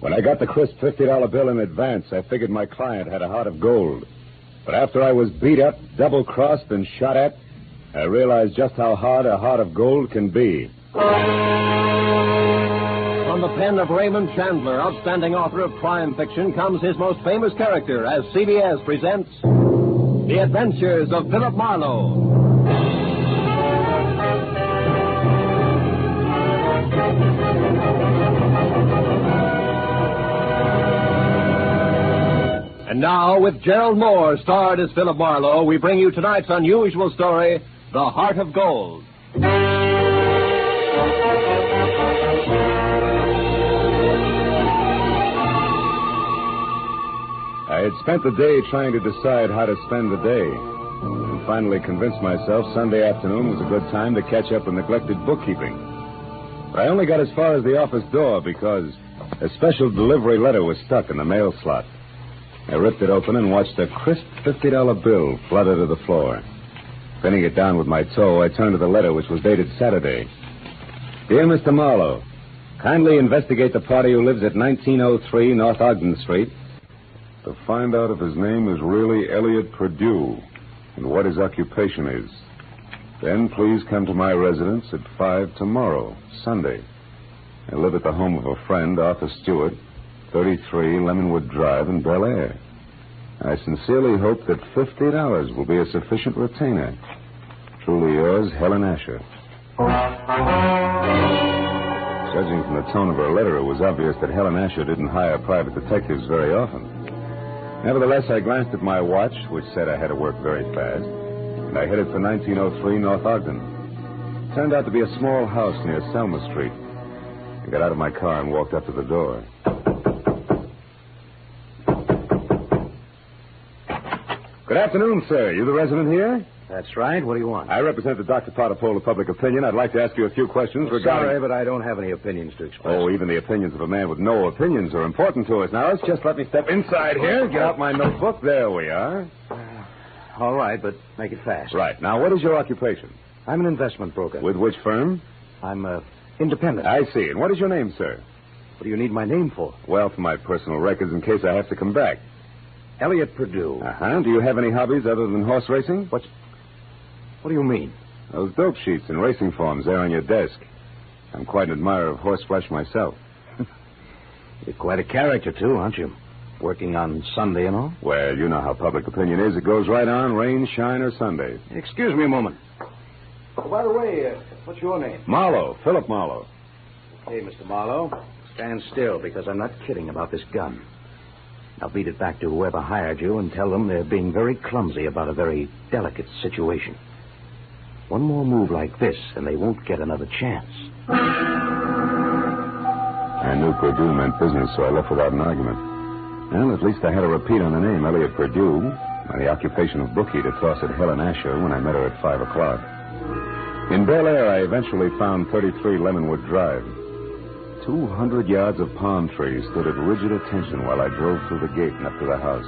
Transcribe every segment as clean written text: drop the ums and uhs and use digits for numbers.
When I got the crisp $50 bill in advance, I figured my client had a heart of gold. But after I was beat up, double-crossed, and shot at, I realized just how hard a heart of gold can be. From the pen of Raymond Chandler, outstanding author of crime fiction, comes his most famous character as CBS presents The Adventures of Philip Marlowe. And now, with Gerald Moore starred as Philip Marlowe, we bring you tonight's unusual story, The Heart of Gold. I had spent the day trying to decide how to spend the day, and finally convinced myself Sunday afternoon was a good time to catch up with neglected bookkeeping. But I only got as far as the office door because a special delivery letter was stuck in the mail slot. I ripped it open and watched a crisp $50 bill flutter to the floor. Pinning it down with my toe, I turned to the letter, which was dated Saturday. Dear Mr. Marlowe, kindly investigate the party who lives at 1903 North Ogden Street to find out if his name is really Elliot Perdue and what his occupation is. Then please come to my residence at 5 tomorrow, Sunday. I live at the home of a friend, Arthur Stewart, 33 Lemonwood Drive in Bel Air. I sincerely hope that $50 will be a sufficient retainer. Truly yours, Helen Asher. Judging from the tone of her letter, it was obvious that Helen Asher didn't hire private detectives very often. Nevertheless, I glanced at my watch, which said I had to work very fast, and I headed for 1903 North Ogden. It turned out to be a small house near Selma Street. I got out of my car and walked up to the door. Good afternoon, sir. You the resident here? That's right. What do you want? I represent the Dr. Potter poll of public opinion. I'd like to ask you a few questions regarding... Sorry, but I don't have any opinions to express. Oh, even the opinions of a man with no opinions are important to us. Now, let's just let me step inside here, get out my notebook. There we are. All right, but make it fast. Right. Now, what is your occupation? I'm an investment broker. With which firm? I'm independent. I see. And what is your name, sir? What do you need my name for? Well, for my personal records in case I have to come back. Elliot Perdue. Uh-huh. Do you have any hobbies other than horse racing? What do you mean? Those dope sheets and racing forms there on your desk. I'm quite an admirer of horseflesh myself. You're quite a character, too, aren't you? Working on Sunday and all? Well, you know how public opinion is. It goes right on, rain, shine, or Sunday. Excuse me a moment. Oh, by the way, what's your name? Marlowe. Philip Marlowe. Okay, Mr. Marlowe. Stand still, because I'm not kidding about this gun. Now beat it back to whoever hired you and tell them they're being very clumsy about a very delicate situation. One more move like this, and they won't get another chance. I knew Perdue meant business, so I left without an argument. Well, at least I had a repeat on the name, Elliot Perdue, and the occupation of bookie to toss at Helen Asher when I met her at 5 o'clock. In Bel Air, I eventually found 33 Lemonwood Drive. 200 yards of palm trees stood at rigid attention while I drove through the gate and up to the house.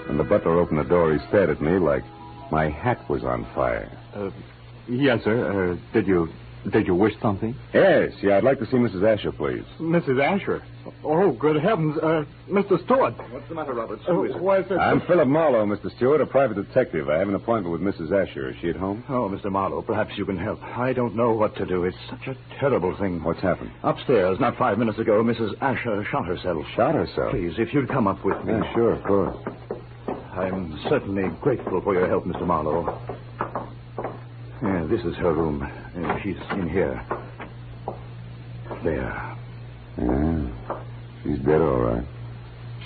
When the butler opened the door, he stared at me like my hat was on fire. Yes, sir. Did you wish something? Yes, I'd like to see Mrs. Asher, please. Mrs. Asher? Oh, good heavens. Mr. Stewart. What's the matter, Roberts? Who is it? Why is it... I'm Philip Marlowe, Mr. Stewart, a private detective. I have an appointment with Mrs. Asher. Is she at home? Oh, Mr. Marlowe, perhaps you can help. I don't know what to do. It's such a terrible thing. What's happened? Upstairs, not 5 minutes ago, Mrs. Asher shot herself. Shot herself? Please, if you'd come up with me. Yeah, sure, of course. I'm certainly grateful for your help, Mr. Marlowe. Yeah, this is her room. She's in here. There. Yeah, she's dead, all right.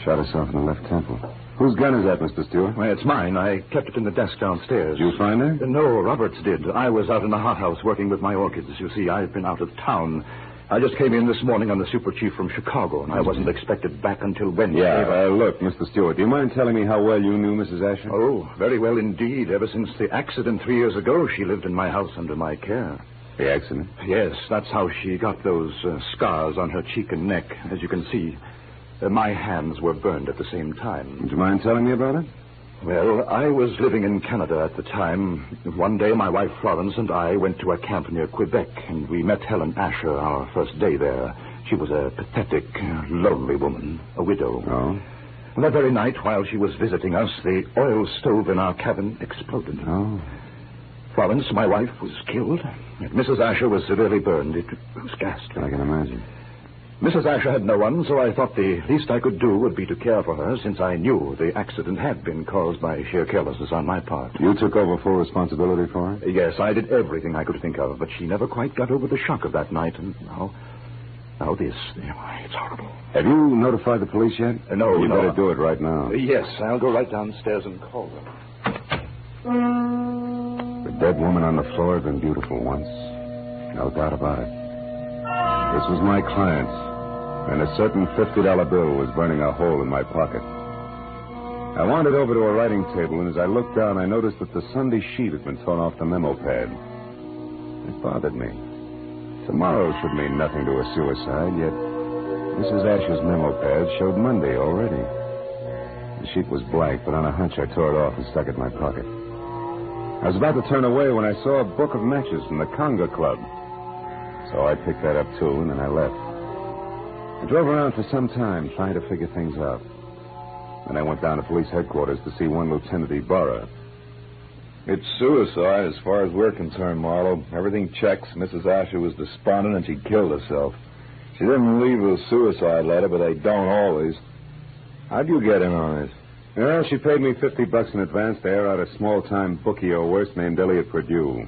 Shot herself in the left temple. Whose gun is that, Mr. Stewart? Well, it's mine. I kept it in the desk downstairs. Did you find her? No, Roberts did. I was out in the hothouse working with my orchids. You see, I've been out of town. I just came in this morning on the super chief from Chicago, and I wasn't expected back until Wednesday. Yeah, look, Mr. Stewart, do you mind telling me how well you knew Mrs. Asher? Oh, very well indeed. Ever since the accident 3 years ago, she lived in my house under my care. The accident? Yes, that's how she got those scars on her cheek and neck. As you can see, my hands were burned at the same time. Would you mind telling me about it? Well, I was living in Canada at the time. One day, my wife Florence and I went to a camp near Quebec, and we met Helen Asher our first day there. She was a pathetic, lonely woman, a widow. Oh? That very night, while she was visiting us, the oil stove in our cabin exploded. Oh. Florence, my wife, was killed. And Mrs. Asher was severely burned. It was ghastly. I can imagine. Mrs. Asher had no one, so I thought the least I could do would be to care for her, since I knew the accident had been caused by sheer carelessness on my part. You took over full responsibility for her? Yes, I did everything I could think of, but she never quite got over the shock of that night, and now this. It's horrible. Have you notified the police yet? No, You no. better do it right now. Yes, I'll go right downstairs and call them. The dead woman on the floor had been beautiful once. No doubt about it. This was my client, and a certain $50 bill was burning a hole in my pocket. I wandered over to a writing table, and as I looked down, I noticed that the Sunday sheet had been torn off the memo pad. It bothered me. Tomorrow should mean nothing to a suicide, yet Mrs. Asher's memo pad showed Monday already. The sheet was blank, but on a hunch I tore it off and stuck it in my pocket. I was about to turn away when I saw a book of matches from the Conga Club. So I picked that up, too, and then I left. I drove around for some time trying to figure things out. Then I went down to police headquarters to see one Lieutenant Ibarra. It's suicide as far as we're concerned, Marlowe. Everything checks. Mrs. Asher was despondent and she killed herself. She didn't leave a suicide letter, but they don't always. How'd you get in on this? Well, she paid me $50 in advance to air out a small-time bookie or worse named Elliot Purdue.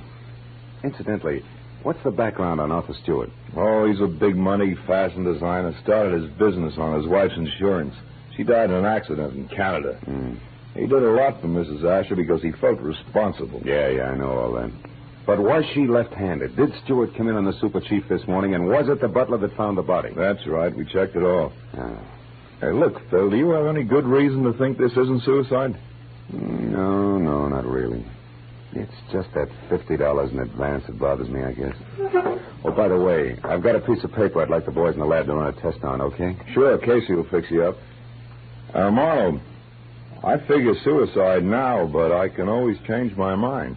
Incidentally, what's the background on Arthur Stewart? Oh, he's a big-money fashion designer. Started his business on his wife's insurance. She died in an accident in Canada. He did a lot for Mrs. Asher because he felt responsible. Yeah, I know all that. But was she left-handed? Did Stewart come in on the Super Chief this morning, and was it the butler that found the body? That's right. We checked it all. Ah. Hey, look, Phil, do you have any good reason to think this isn't suicide? No, not really. It's just that $50 in advance that bothers me, I guess. Oh, by the way, I've got a piece of paper I'd like the boys in the lab to run a test on, okay? Sure, Casey will fix you up. Marlowe, I figure suicide now, but I can always change my mind.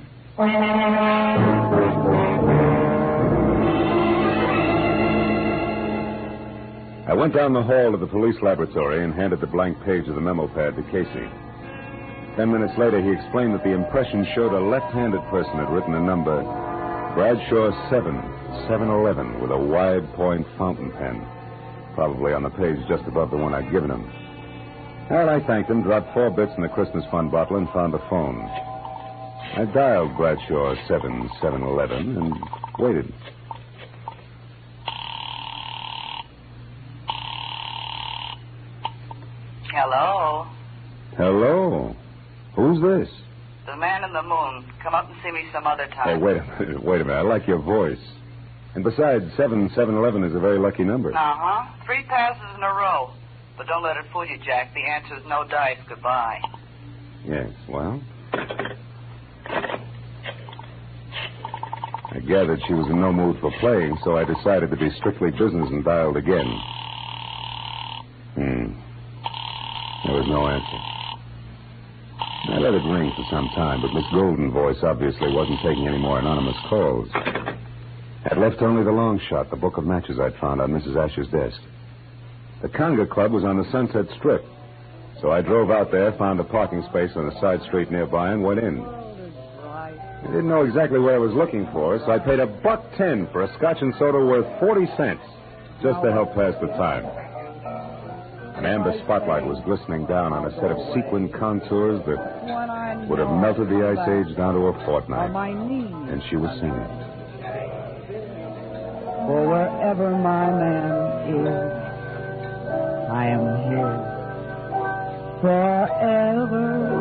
I went down the hall to the police laboratory and handed the blank page of the memo pad to Casey. 10 minutes later, he explained that the impression showed a left-handed person had written a number, Bradshaw 711, with a wide-point fountain pen, probably on the page just above the one I'd given him. Well, I thanked him, dropped 4 bits in the Christmas fund bottle, and found the phone. I dialed Bradshaw 711 and waited. Hello? Hello? Who's this? The man in the moon. Come up and see me some other Hey, time. wait a minute. I like your voice. And besides, 711 is a very lucky number. 3 passes in a row. But don't let it fool you, Jack. The answer is no dice. Goodbye. Yes, well. I gathered she was in no mood for playing, so I decided to be strictly business and dialed again. There was no answer. I let it ring for some time, but Miss Golden's voice obviously wasn't taking any more anonymous calls. I'd left only the long shot, the book of matches I'd found on Mrs. Asher's desk. The Conga Club was on the Sunset Strip, so I drove out there, found a parking space on a side street nearby, and went in. I didn't know exactly what I was looking for, so I paid $1.10 for a scotch and soda worth 40 cents, just to help pass the time. An amber spotlight was glistening down on a set of sequin contours that would have melted the Ice Age down to a fortnight. And she was singing. For wherever my man is, I am his forevermore.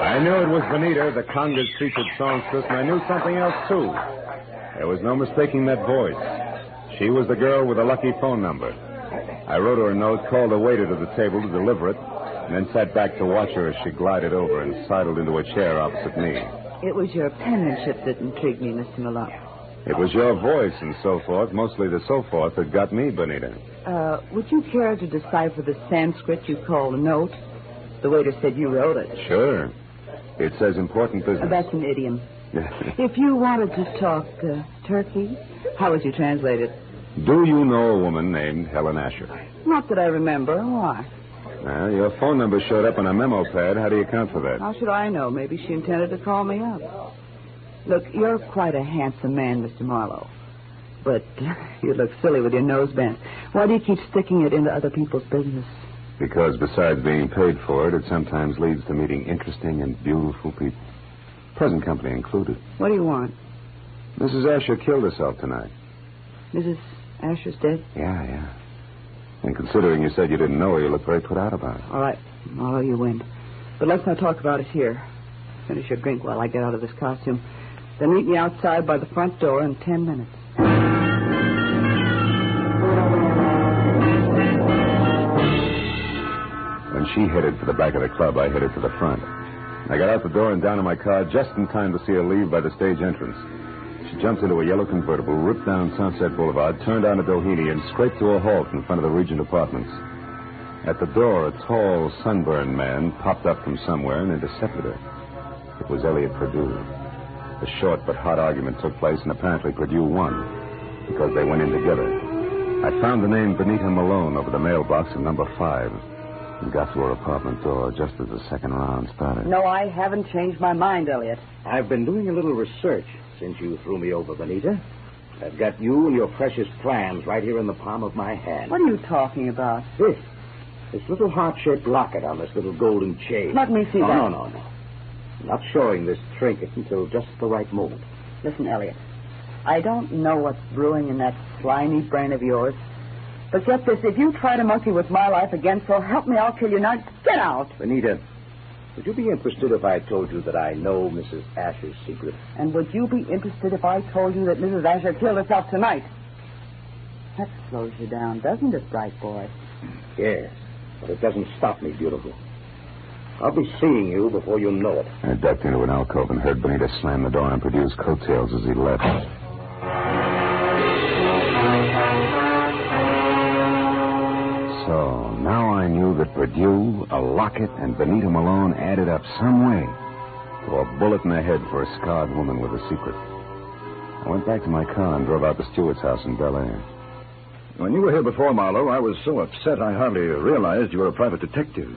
I knew it was Bonita, the Conga's featured songstress, and I knew something else, too. There was no mistaking that voice. She was the girl with the lucky phone number. I wrote her a note, called a waiter to the table to deliver it, and then sat back to watch her as she glided over and sidled into a chair opposite me. It was your penmanship that intrigued me, Mr. Malott. It was your voice and so forth, mostly the so forth, that got me, Bonita. Would you care to decipher the Sanskrit you called a note? The waiter said you wrote it. Sure. It says important business. That's an idiom. Yes. If you wanted to talk turkey, how would you translate it? Do you know a woman named Helen Asher? Not that I remember. Why? Well, your phone number showed up on a memo pad. How do you account for that? How should I know? Maybe she intended to call me up. Look, you're quite a handsome man, Mr. Marlowe. But you look silly with your nose bent. Why do you keep sticking it into other people's business? Because besides being paid for it, it sometimes leads to meeting interesting and beautiful people. Present company included. What do you want? Mrs. Asher killed herself tonight. Mrs. Asher's dead? Yeah. And considering you said you didn't know her, you look very put out about it. All right. Marlowe, you win. But let's not talk about it here. Finish your drink while I get out of this costume. Then meet me outside by the front door in 10 minutes. When she headed for the back of the club, I headed for the front. I got out the door and down in my car just in time to see her leave by the stage entrance. She jumped into a yellow convertible, ripped down Sunset Boulevard, turned onto Doheny, and scraped to a halt in front of the Regent Apartments. At the door, a tall, sunburned man popped up from somewhere and intercepted her. It was Elliot Perdue. A short but hot argument took place, and apparently Perdue won, because they went in together. I found the name Benita Malone over the mailbox in number 5 and got to her apartment door just as the second round started. No, I haven't changed my mind, Elliot. I've been doing a little research since you threw me over, Benita. I've got you and your precious plans right here in the palm of my hand. What are you talking about? This little heart-shaped locket on this little golden chain. Let me see that. No. I'm not showing this trinket until just the right moment. Listen, Elliot, I don't know what's brewing in that slimy brain of yours. But get this, if you try to monkey with my life again, so help me, I'll kill you. Now, get out. Benita, would you be interested if I told you that I know Mrs. Asher's secret? And would you be interested if I told you that Mrs. Asher killed herself tonight? That slows you down, doesn't it, bright boy? Yes, but it doesn't stop me, beautiful. I'll be seeing you before you know it. I ducked into an alcove and heard Benita slam the door on Perdue's coattails as he left. So, now I knew that Perdue, a locket, and Benita Malone added up some way to a bullet in the head for a scarred woman with a secret. I went back to my car and drove out to Stewart's house in Bel Air. When you were here before, Marlowe, I was so upset I hardly realized you were a private detective.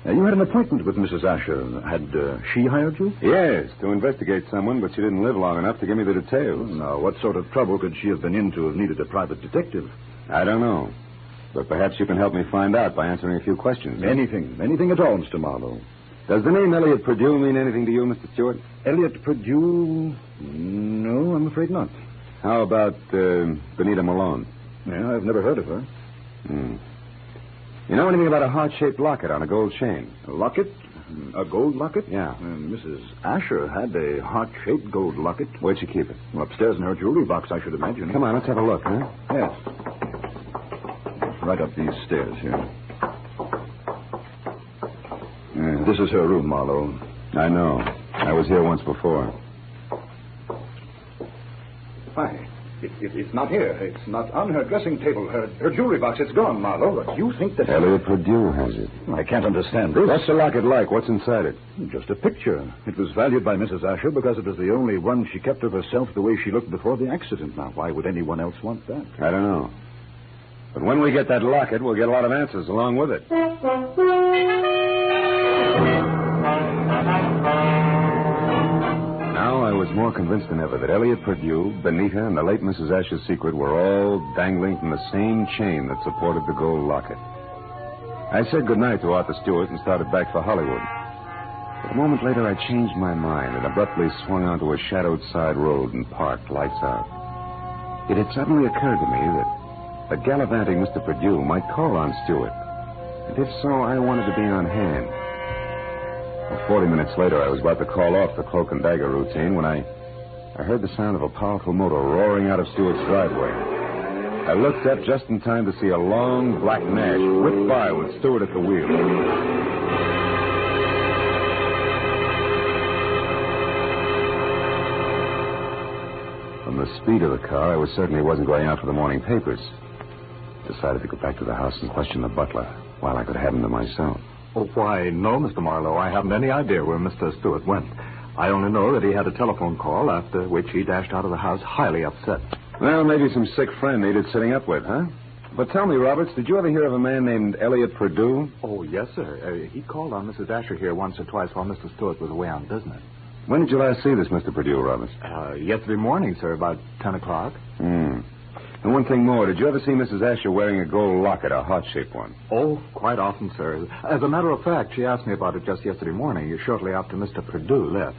You had an appointment with Mrs. Asher. Had she hired you? Yes, to investigate someone, but she didn't live long enough to give me the details. Now, what sort of trouble could she have been in to have needed a private detective? I don't know. But perhaps you can help me find out by answering a few questions. Anything at all, Mr. Marlowe. Does the name Elliot Perdue mean anything to you, Mr. Stewart? Elliot Perdue? No, I'm afraid not. How about Benita Malone? Yeah, I've never heard of her. You know anything about a heart-shaped locket on a gold chain? A locket? A gold locket? Yeah. Mrs. Asher had a heart-shaped gold locket. Where'd she keep it? Well, upstairs in her jewelry box, I should imagine. Come on, let's have a look, huh? Yes. Right up these stairs here. This is her room, Marlowe. I know. I was here once before. Why? It's not here. It's not on her dressing table. Her jewelry box, it's gone, Marlowe. But you think that... Elliot Perdue has it. I can't understand this. What's the locket like? What's inside it? Just a picture. It was valued by Mrs. Asher because it was the only one she kept of herself the way she looked before the accident. Now, why would anyone else want that? I don't know. But when we get that locket, we'll get a lot of answers along with it. Now I was more convinced than ever that Elliot Perdue, Benita, and the late Mrs. Asher's secret were all dangling from the same chain that supported the gold locket. I said goodnight to Arthur Stewart and started back for Hollywood. But a moment later, I changed my mind and abruptly swung onto a shadowed side road and parked, lights out. It had suddenly occurred to me that the gallivanting Mr. Perdue might call on Stewart. And if so, I wanted to be on hand. Well, 40 minutes later, I was about to call off the cloak and dagger routine when I heard the sound of a powerful motor roaring out of Stewart's driveway. I looked up just in time to see a long black Nash whip by with Stewart at the wheel. From the speed of the car, I was certain he wasn't going out for the morning papers. Decided to go back to the house and question the butler while I could have him to myself. Oh, why, no, Mr. Marlowe. I haven't any idea where Mr. Stewart went. I only know that he had a telephone call, after which he dashed out of the house highly upset. Well, maybe some sick friend needed sitting up with, huh? But tell me, Roberts, did you ever hear of a man named Elliot Perdue? Oh, yes, sir. He called on Mrs. Asher here once or twice while Mr. Stewart was away on business. When did you last see this Mr. Perdue, Roberts? Yesterday morning, sir, about 10 o'clock. And one thing more, did you ever see Mrs. Asher wearing a gold locket, a heart-shaped one? Oh, quite often, sir. As a matter of fact, she asked me about it just yesterday morning, shortly after Mr. Perdue left.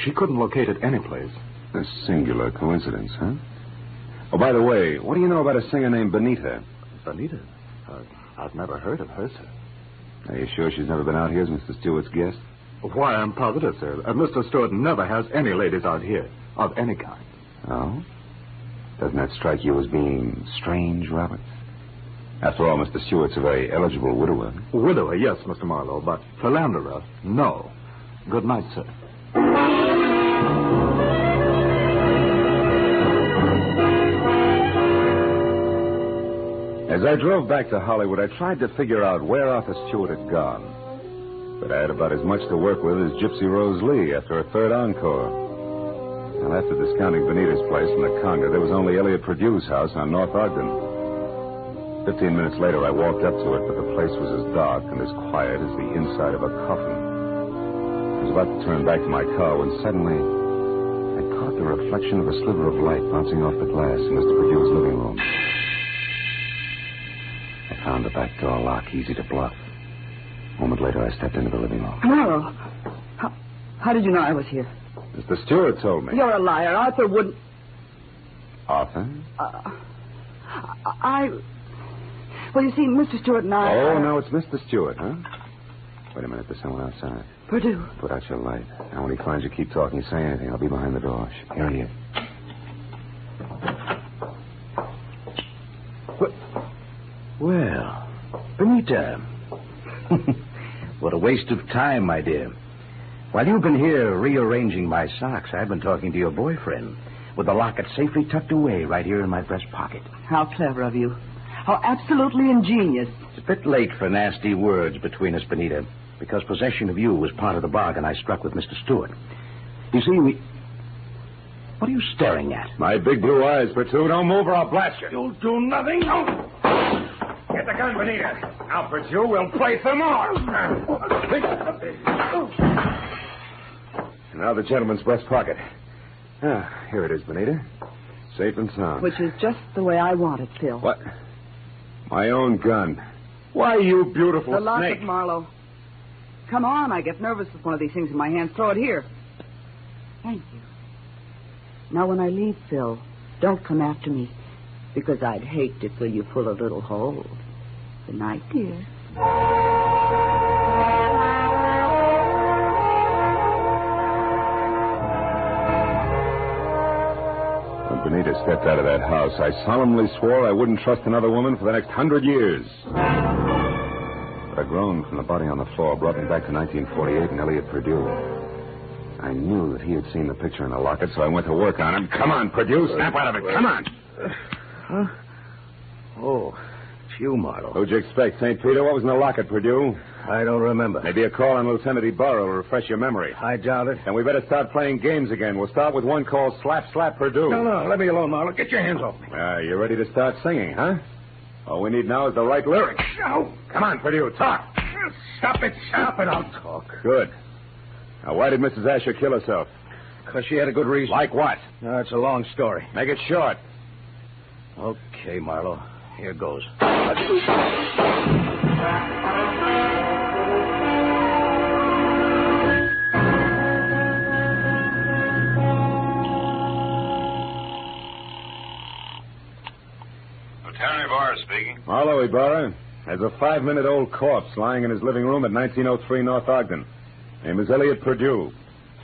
She couldn't locate it anyplace. A singular coincidence, huh? Oh, by the way, what do you know about a singer named Benita? Benita? I've never heard of her, sir. Are you sure she's never been out here as Mr. Stewart's guest? Why, I'm positive, sir. Mr. Stewart never has any ladies out here, of any kind. Oh? Doesn't that strike you as being strange, Roberts? After all, Mr. Stewart's a very eligible widower. Widower, yes, Mr. Marlowe, but philanderer, no. Good night, sir. As I drove back to Hollywood, I tried to figure out where Arthur Stewart had gone. But I had about as much to work with as Gypsy Rose Lee after a third encore. Well, after discounting Benita's place in the Conga, there was only Elliot Perdue's house on North Ogden. 15 minutes later, I walked up to it, but the place was as dark and as quiet as the inside of a coffin. I was about to turn back to my car when suddenly I caught the reflection of a sliver of light bouncing off the glass in Mr. Perdue's living room. I found the back door lock easy to bluff. A moment later, I stepped into the living room. Marlowe, how did you know I was here? Mr. Stewart told me. You're a liar. Arthur wouldn't... Arthur? Well, you see, Mr. Stewart and I... Oh, no, it's Mr. Stewart, huh? Wait a minute, there's someone outside. Perdue. Put out your light. Now, when he finds you, keep talking. Say anything. I'll be behind the door. Here he is. Well, Benita. What a waste of time, my dear. While you've been here rearranging my socks, I've been talking to your boyfriend with the locket safely tucked away right here in my breast pocket. How clever of you. How absolutely ingenious. It's a bit late for nasty words between us, Benita, because possession of you was part of the bargain I struck with Mr. Stewart. You see, What are you staring at? My big blue eyes, Perdue. Don't move or I'll blast you. You'll do nothing. No. Get the gun, Benita. Now, Perdue, we'll play some more. Now the gentleman's breast pocket. Ah, here it is, Benita. Safe and sound. Which is just the way I want it, Phil. What? My own gun. Why, you beautiful The locket, snake. Marlowe. Come on, I get nervous with one of these things in my hands. Throw it here. Thank you. Now, when I leave, Phil, don't come after me, because I'd hate to fill you full of little holes. Good night, dear. When Benita stepped out of that house, I solemnly swore I wouldn't trust another woman for the next 100 years. But a groan from the body on the floor brought me back to 1948 and Elliot Perdue. I knew that he had seen the picture in the locket, so I went to work on him. Come on, Perdue, snap out of it. Come on. Huh? Oh, it's you, Marlowe. Who'd you expect, St. Peter? What was in the locket, Perdue? I don't remember. Maybe a call on Lieutenant Ibarra will refresh your memory. I doubt it. And we better start playing games again. We'll start with one called Slap, Slap, Perdue. No, let me alone, Marlowe. Get your hands off me. You ready to start singing, huh? All we need now is the right lyrics. No. Come on, Perdue, talk. Stop it, I'll talk. Good. Now, why did Mrs. Asher kill herself? Because she had a good reason. Like what? No, it's a long story. Make it short. Okay, Marlowe. Here goes. Lieutenant Ibarra speaking. Marlowe Ibarra. There's a 5-minute-old corpse lying in his living room at 1903 North Ogden. Name is Elliot Perdue.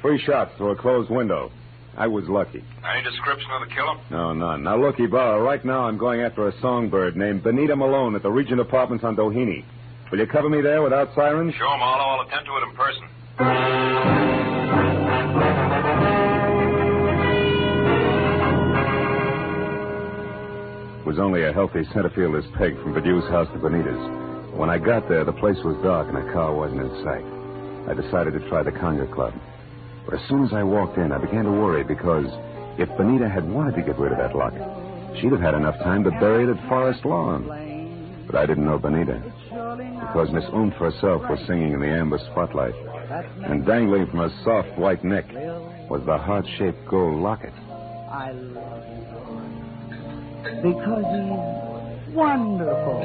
3 shots through a closed window. I was lucky. Any description of the killer? No, none. Now, look, Ibarra, right now I'm going after a songbird named Benita Malone at the Regent Apartments on Doheny. Will you cover me there without sirens? Sure, Marlowe. I'll attend to it in person. It was only a healthy centerfield's peg from Perdue's house to Benita's. When I got there, the place was dark and a car wasn't in sight. I decided to try the Conga Club. But as soon as I walked in, I began to worry because if Benita had wanted to get rid of that locket, she'd have had enough time to bury it at Forest Lawn. But I didn't know Benita, because Miss Oomph herself was singing in the amber spotlight, and dangling from her soft white neck was the heart-shaped gold locket. I love you because he's wonderful,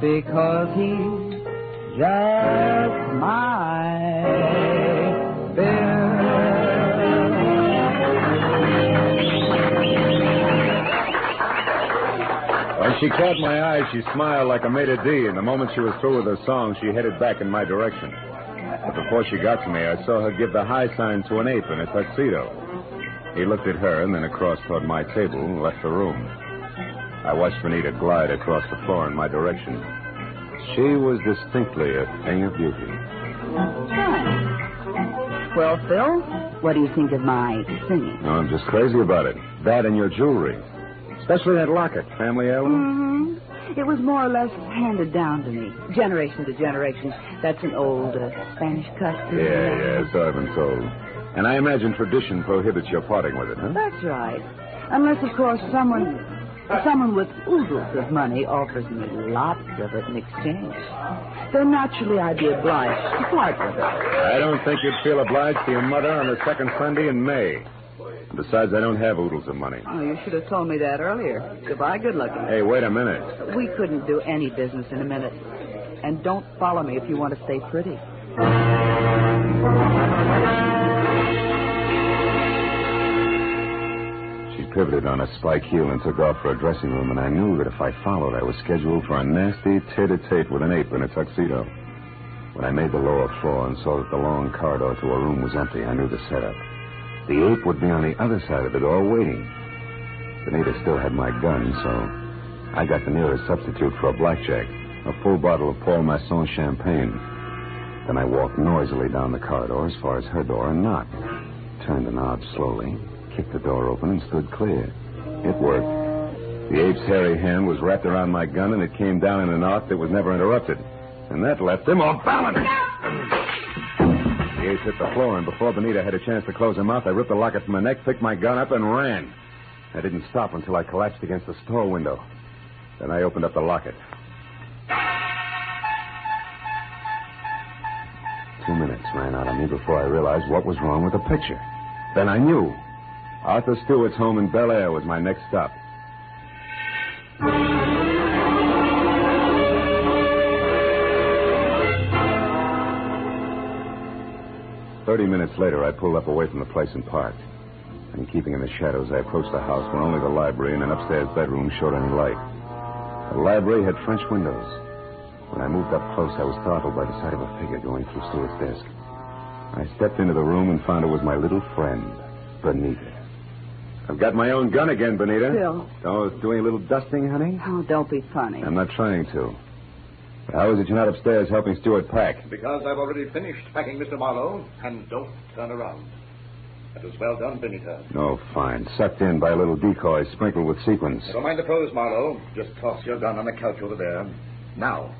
because he's just my Bill. When she caught my eye, she smiled like a maitre d', and the moment she was through with her song, she headed back in my direction. But before she got to me, I saw her give the high sign to an ape in a tuxedo. He looked at her and then across toward my table and left the room. I watched Benita glide across the floor in my direction. She was distinctly a thing of beauty. Well, Phil, what do you think of my singing? No, I'm just crazy about it. That and your jewelry. Especially that locket, family heirloom. Mm-hmm. It was more or less handed down to me, generation to generation. That's an old Spanish custom. Yeah, so I've been told. And I imagine tradition prohibits your parting with it, huh? That's right. Unless, of course, someone with oodles of money offers me lots of it in exchange. Then naturally I'd be obliged to part with it. I don't think you'd feel obliged to your mother on the second Sunday in May. Besides, I don't have oodles of money. Oh, you should have told me that earlier. Goodbye, good looking. Hey, wait a minute. We couldn't do any business in a minute. And don't follow me if you want to stay pretty. She pivoted on a spike heel and took off for a dressing room, and I knew that if I followed, I was scheduled for a nasty tete-a-tete with an ape in a tuxedo. When I made the lower floor and saw that the long corridor to her room was empty, I knew the setup. The ape would be on the other side of the door waiting. Benita still had my gun, so I got the nearest substitute for a blackjack, a full bottle of Paul Masson champagne. Then I walked noisily down the corridor as far as her door and knocked. Turned the knob slowly, kicked the door open, and stood clear. It worked. The ape's hairy hand was wrapped around my gun, and it came down in an arc that was never interrupted. And that left him off balance. The ape hit the floor, and before Benita had a chance to close her mouth, I ripped the locket from her neck, picked my gun up, and ran. I didn't stop until I collapsed against the store window. Then I opened up the locket. 2 minutes ran out on me before I realized what was wrong with the picture. Then I knew. Arthur Stewart's home in Bel Air was my next stop. 30 minutes later, I pulled up away from the place and parked. And keeping in the shadows, I approached the house where only the library and an upstairs bedroom showed any light. The library had French windows. When I moved up close, I was startled by the sight of a figure going through Stewart's desk. I stepped into the room and found it was my little friend, Benita. I've got my own gun again, Benita. Phil. Oh, doing a little dusting, honey? Oh, don't be funny. I'm not trying to. How is it you're not upstairs helping Stewart pack? Because I've already finished packing, Mr. Marlowe, and don't turn around. That was well done, Benita. Oh, fine. Sucked in by a little decoy sprinkled with sequins. Don't mind the pose, Marlowe. Just toss your gun on the couch over there. Now.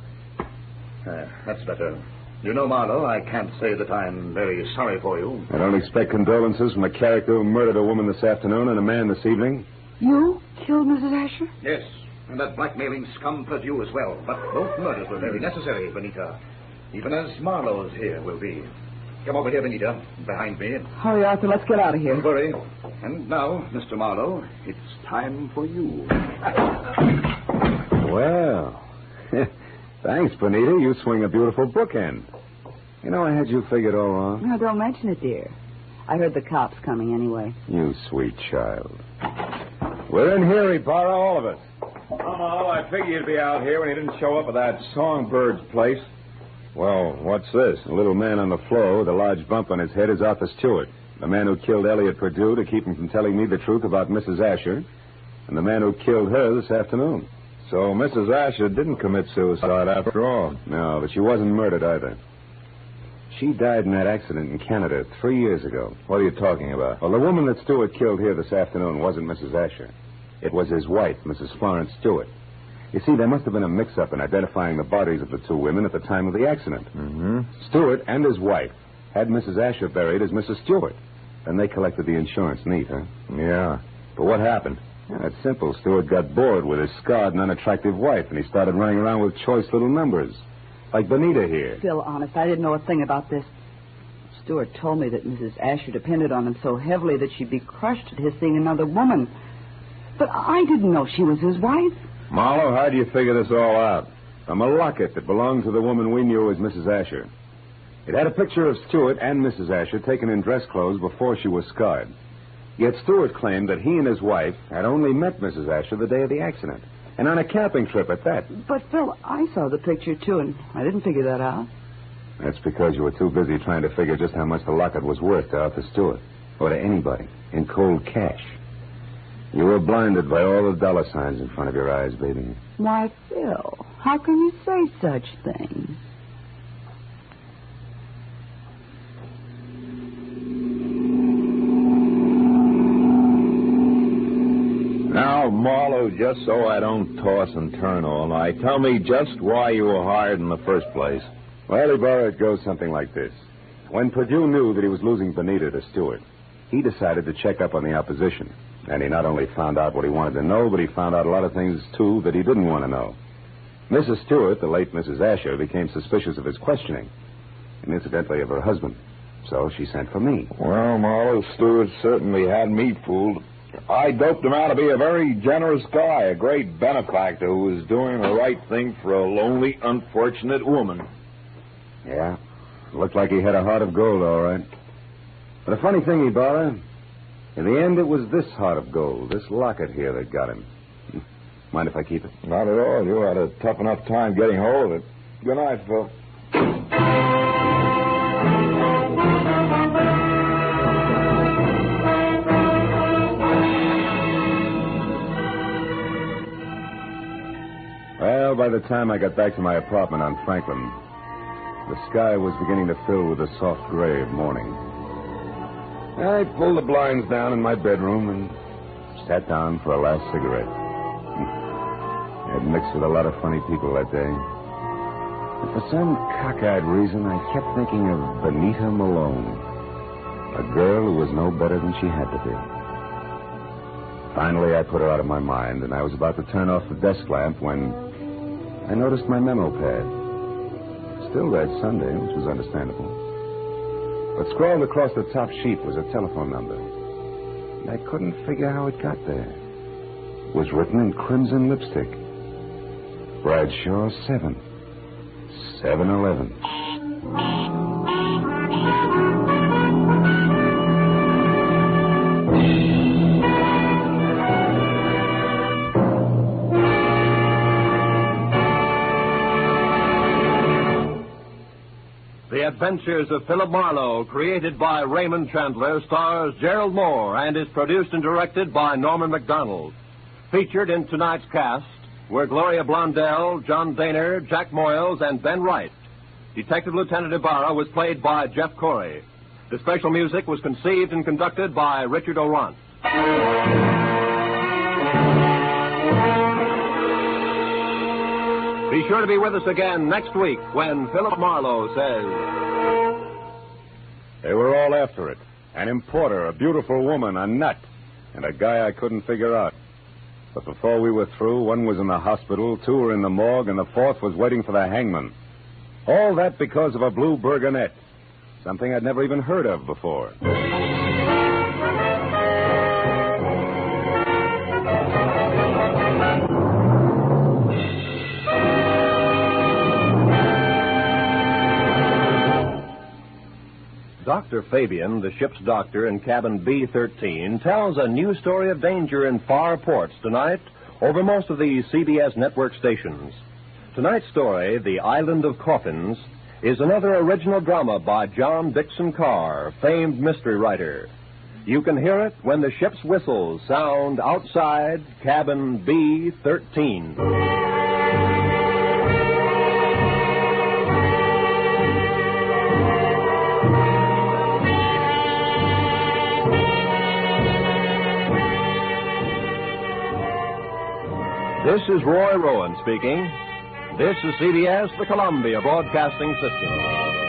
That's better. You know, Marlowe, I can't say that I'm very sorry for you. I don't expect condolences from a character who murdered a woman this afternoon and a man this evening. You killed Mrs. Asher? Yes, and that blackmailing scum Perdue as well. But both murders were very necessary, Benita. Even as Marlowe's here will be. Come over here, Benita, behind me. Hurry, Arthur, let's get out of here. Don't worry. And now, Mr. Marlowe, it's time for you. Well, thanks, Benita. You swing a beautiful bookend. You know, I had you figured all wrong. No, don't mention it, dear. I heard the cops coming anyway. You sweet child. We're in here, Ibarra, all of us. Oh, I figured you'd be out here when you didn't show up at that Songbird's place. Well, what's this? The little man on the floor with a large bump on his head is Arthur Stewart, the man who killed Elliot Perdue to keep him from telling me the truth about Mrs. Asher, and the man who killed her this afternoon. So Mrs. Asher didn't commit suicide after all. No, but she wasn't murdered either. She died in that accident in Canada 3 years ago. What are you talking about? Well, the woman that Stewart killed here this afternoon wasn't Mrs. Asher. It was his wife, Mrs. Florence Stewart. You see, there must have been a mix-up in identifying the bodies of the two women at the time of the accident. Mm-hmm. Stewart and his wife had Mrs. Asher buried as Mrs. Stewart. Then they collected the insurance. Neat, huh? Yeah. But what happened? Yeah, it's simple. Stewart got bored with his scarred and unattractive wife, and he started running around with choice little numbers. Like Benita here. Phil, honest, I didn't know a thing about this. Stewart told me that Mrs. Asher depended on him so heavily that she'd be crushed at his seeing another woman. But I didn't know she was his wife. Marlowe, how do you figure this all out? From a locket that belonged to the woman we knew as Mrs. Asher. It had a picture of Stewart and Mrs. Asher taken in dress clothes before she was scarred. Yet Stewart claimed that he and his wife had only met Mrs. Asher the day of the accident, and on a camping trip at that. But, Phil, I saw the picture, too, and I didn't figure that out. That's because you were too busy trying to figure just how much the locket was worth to Arthur Stewart, or to anybody, in cold cash. You were blinded by all the dollar signs in front of your eyes, baby. Why, Phil, how can you say such things? Now, Marlowe, just so I don't toss and turn all night, tell me just why you were hired in the first place. Well, Ibarra, it goes something like this. When Perdue knew that he was losing Benita to Stewart, he decided to check up on the opposition. And he not only found out what he wanted to know, but he found out a lot of things, too, that he didn't want to know. Mrs. Stewart, the late Mrs. Asher, became suspicious of his questioning, and incidentally of her husband. So she sent for me. Well, Marlowe, Stewart certainly had me fooled. I doped him out to be a very generous guy, a great benefactor who was doing the right thing for a lonely, unfortunate woman. Yeah, looked like he had a heart of gold, all right. But a funny thing, Ibarra, in the end, it was this heart of gold, this locket here, that got him. Mind if I keep it? Not at all. You had a tough enough time getting hold of it. Good night, Phil. Well, by the time I got back to my apartment on Franklin, the sky was beginning to fill with the soft gray of morning. I pulled the blinds down in my bedroom and sat down for a last cigarette. I had mixed with a lot of funny people that day. But for some cockeyed reason, I kept thinking of Benita Malone, a girl who was no better than she had to be. Finally, I put her out of my mind, and I was about to turn off the desk lamp when I noticed my memo pad. Still read Sunday, which was understandable. But scrawled across the top sheet was a telephone number. And I couldn't figure how it got there. It was written in crimson lipstick. Bradshaw 7. 7-Eleven. The Adventures of Philip Marlowe, created by Raymond Chandler, stars Gerald Moore and is produced and directed by Norman MacDonald. Featured in tonight's cast were Gloria Blondell, John Daner, Jack Moyles, and Ben Wright. Detective Lieutenant Ibarra was played by Jeff Corey. The special music was conceived and conducted by Richard Orant. Be sure to be with us again next week when Philip Marlowe says... They were all after it. An importer, a beautiful woman, a nut, and a guy I couldn't figure out. But before we were through, one was in the hospital, two were in the morgue, and the fourth was waiting for the hangman. All that because of a blue burgonette, something I'd never even heard of before. Dr. Fabian, the ship's doctor in cabin B-13, tells a new story of danger in far ports tonight over most of the CBS network stations. Tonight's story, The Island of Coffins, is another original drama by John Dixon Carr, famed mystery writer. You can hear it when the ship's whistles sound outside cabin B-13. This is Roy Rowan speaking. This is CBS, the Columbia Broadcasting System.